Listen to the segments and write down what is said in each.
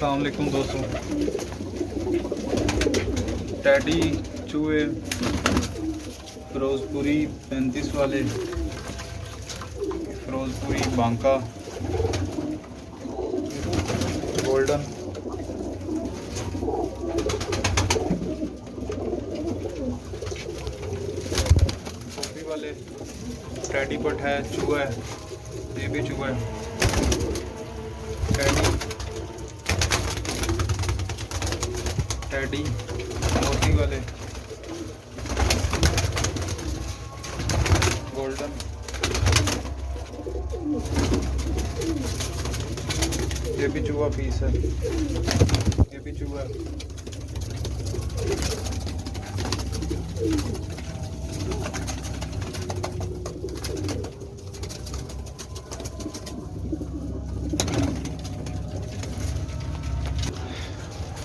अस्सलाम वालेकुम दोस्तों। टैडी चूहे फिरोजपुरी 35 वाले, फिरोजपुरी बांका, गोल्डन, टोपी वाले, टैडी पट है, चूहा है, ये भी चूहा है, टैडी मोती वाले, गोल्डन, ये भी चूहा पीस है, ये भी चूहा है,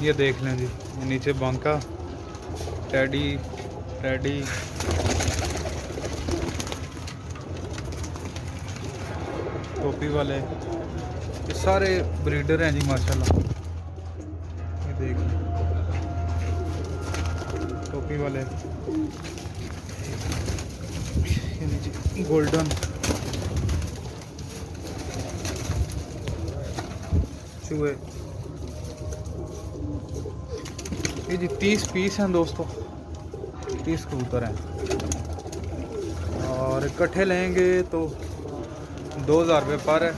ये देख लें जी, नीचे बांका, टैडी, टोपी वाले, ये सारे ब्रीडर हैं जी माशाल्लाह। ये देख लें, टोपी वाले, ये नीचे गोल्डन, चूहे, ये जी 30 पीस हैं दोस्तों, 30 कबूतर हैं और इकट्ठे लेंगे तो 2000 रुपये पर है।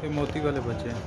ये मोती वाले बच्चे हैं।